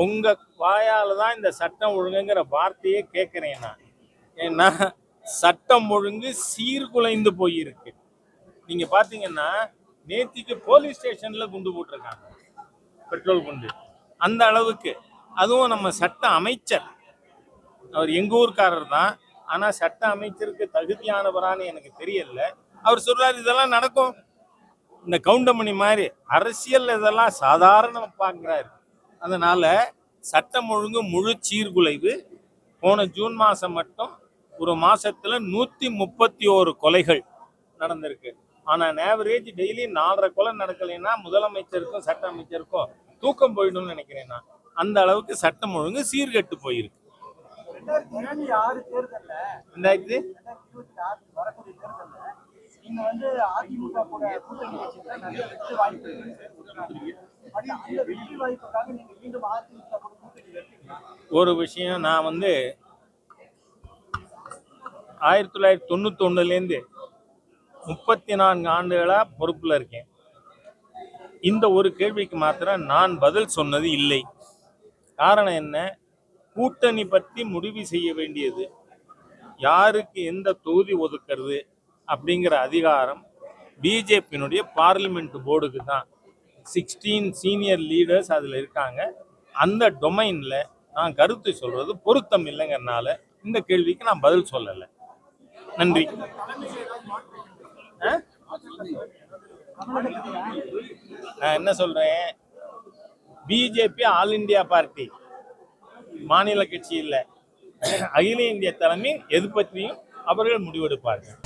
உங்க வாயால தான் இந்த சட்டம் ஒழுங்குங்கிற வார்த்தையே கேட்கிறேன் நான். ஏன்னா சட்டம் ஒழுங்கு சீர்குலைந்து போயிருக்கு. நீங்க பாத்தீங்கன்னா நேத்திக்கு போலீஸ் ஸ்டேஷன்ல குண்டு போட்டிருக்காங்க, பெட்ரோல் குண்டு. அந்த அளவுக்கு. அதுவும் நம்ம சட்ட அமைச்சர், அவர் எங்க ஊர்க்காரர் தான், ஆனா சட்ட அமைச்சருக்கு தகுதியானவரான்னு எனக்கு தெரியல. அவர் சொல்றாரு இதெல்லாம் நடக்கும், இந்த கவுண்டமணி மாதிரி அரசியல் இதெல்லாம் சாதாரண பார்க்கிறாரு. அதனால சட்டம் ஒழுங்கு முழு சீர்குலைவு. போன ஜூன் மாசம் மட்டும் ஒரு மாசத்துல 131 கொலைகள் நடந்திருக்கு. ஆனா ஆவரேஜ் டெய்லி 4.5 கொலை நடக்கலைன்னா முதலமைச்சருக்கும் சட்ட அமைச்சருக்கும் தூக்கம் போயிடும்னு நினைக்கிறேன் நான். அந்த அளவுக்கு சட்டம் ஒழுங்கு சீர்கெட்டு போயிருக்கு. 2026 தேர்தல்ல நீங்க வந்து அதிமுக கூட கூட்டணி வச்சிருந்தா நிறைய வெற்றி வாய்ப்பு இருக்கு. அந்த வெற்றி வாய்ப்புக்காக நீங்க மீண்டும் அதிமுக கூட கூட்டணி வைப்பீங்களா? ஒரு விஷயம், நான் வந்து 1991லேருந்து 34 ஆண்டுகளா பொறுப்புல இருக்கேன். இந்த ஒரு கேள்விக்கு மாத்திரம் நான் பதில் சொன்னது இல்லை. காரணம் என்ன? கூட்டணி பற்றி முடிவு செய்ய வேண்டியது, யாருக்கு எந்த தொகுதி ஒதுக்கிறது அப்படிங்கிற அதிகாரம் பிஜேபியினுடைய பார்லிமெண்ட் போர்டுக்கு தான். 16 சீனியர் லீடர்ஸ் அதில் இருக்காங்க. அந்த டொமைனில் நான் கருத்து சொல்றது பொருத்தம் இல்லைங்கிறனால இந்த கேள்விக்கு நான் பதில் சொல்லலை. நன்றி. நான் என்ன சொல்றேன், பிஜேபி ஆல் இந்தியா பார்ட்டி, மாநில கட்சி இல்லை, அகில இந்திய தலைமை எது பற்றியும் அவர்கள் முடிவெடுப்பார்கள்.